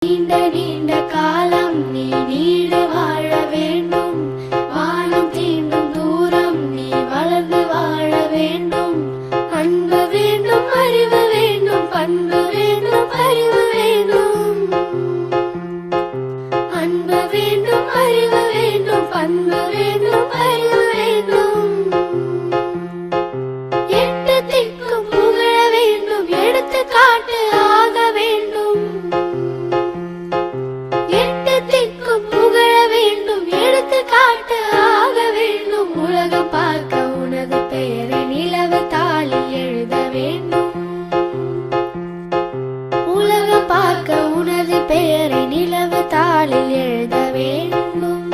நீண்ட நீண்ட காலம் நீ நீடு வாழ வேண்டும். வானம் தீண்டும் தூரம் நீ வளர்ந்து வாழ வேண்டும். அன்பு வேண்டும், அறிவு வேண்டும், பண்பு வேண்டும், அறிவு வேண்டும். அன்பு வேண்டும், அறிவு வேண்டும், பண்பு வேண்டும், அறிவு வேண்டும். எட்டு திக்கும் புகழ வேண்டும், எடுத்துக்காட்டு ஆக வேண்டும். எட்டு திக்கும் புகழ வேண்டும், எடுத்துக்காட்டு ஆக வேண்டும். உலகம் பார்க்க உனது பெயரை நிலவு தாளில் எழுத வேண்டும். உலகம் பார்க்க உனது பெயரை நிலவு தாளில் எழுத வேண்டும்.